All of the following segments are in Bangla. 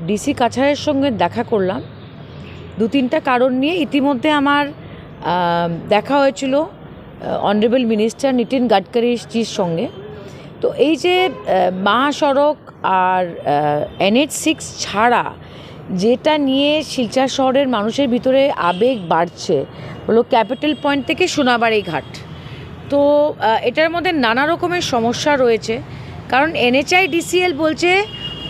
ডিসি কাছারের সঙ্গে দেখা করলাম দু তিনটা কারণ নিয়ে। ইতিমধ্যে আমার দেখা হয়েছিল অনারেবল মিনিস্টার নিতিন গাডকারিজির সঙ্গে। তো এই যে মহাসড়ক আর NH6 ছাড়া যেটা নিয়ে শিলচর শহরের মানুষের ভিতরে আবেগ বাড়ছে হলো ক্যাপিটাল পয়েন্ট থেকে সোনাবাড়ি ঘাট। তো এটার মধ্যে নানা রকমের সমস্যা রয়েছে, কারণ NHIDCL বলছে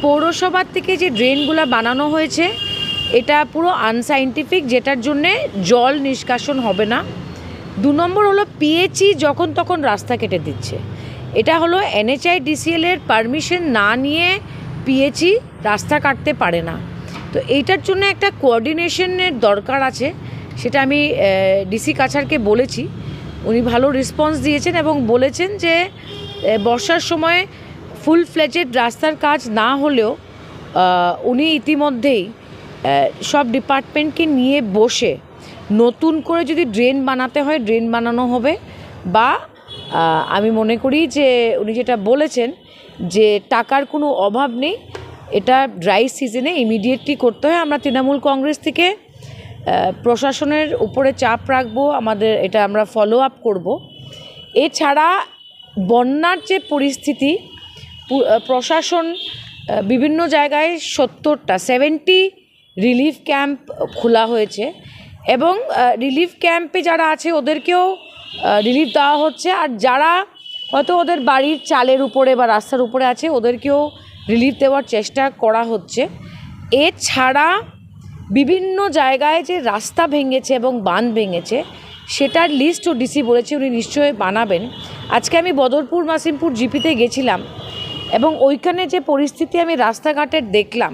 পৌরসভার থেকে যে ড্রেনগুলো বানানো হয়েছে এটা পুরো আনসাইন্টিফিক, যেটার জন্যে জল নিষ্কাশন হবে না। 2 নম্বর হলো PHE যখন তখন রাস্তা কেটে দিচ্ছে। এটা হলো NHIDCL এর পারমিশন না নিয়ে PHE রাস্তা কাটতে পারে না। তো এইটার জন্য একটা কোঅর্ডিনেশনের দরকার আছে, সেটা আমি ডিসি কাছারকে বলেছি। উনি ভালো রেসপন্স দিয়েছেন এবং বলেছেন যে বর্ষার সময় ফুল ফ্লেজেড রাস্তার কাজ না হলেও উনি ইতিমধ্যেই সব ডিপার্টমেন্টকে নিয়ে বসে নতুন করে যদি ড্রেন বানাতে হয় ড্রেন বানানো হবে, বা আমি মনে করি যে উনি যেটা বলেছেন যে টাকার কোনো অভাব নেই, এটা ড্রাই সিজনে ইমিডিয়েটলি করতে হয়। আমরা তৃণমূল কংগ্রেস থেকে প্রশাসনের উপরে চাপ রাখবো, আমাদের এটা আমরা ফলো আপ করবো। এছাড়া বন্যার যে পরিস্থিতি, প্রশাসন বিভিন্ন জায়গায় 70 রিলিফ ক্যাম্প খোলা হয়েছে এবং রিলিফ ক্যাম্পে যারা আছে ওদেরকেও রিলিফ দেওয়া হচ্ছে, আর যারা হয়তো ওদের বাড়ির চালের উপরে বা রাস্তার উপরে আছে ওদেরকেও রিলিফ দেওয়ার চেষ্টা করা হচ্ছে। এছাড়া বিভিন্ন জায়গায় যে রাস্তা ভেঙেছে এবং বাঁধ ভেঙেছে সেটার লিস্টও ডিসি বলেছে উনি নিশ্চয়ই বানাবেন। আজকে আমি বদরপুর মাসিমপুর জিপিতে গেছিলাম এবং ওইখানে যে পরিস্থিতি আমি রাস্তাঘাটের দেখলাম,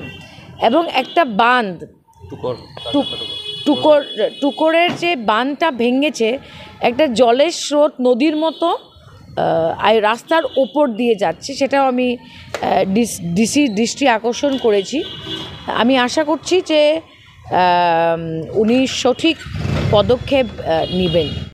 এবং একটা বাঁধ টুকরের যে বাঁধটা ভেঙেছে, একটা জলের স্রোত নদীর মতো রাস্তার ওপর দিয়ে যাচ্ছে, সেটাও আমি ডিসির দৃষ্টি আকর্ষণ করেছি। আমি আশা করছি যে উনি সঠিক পদক্ষেপ নেবেন।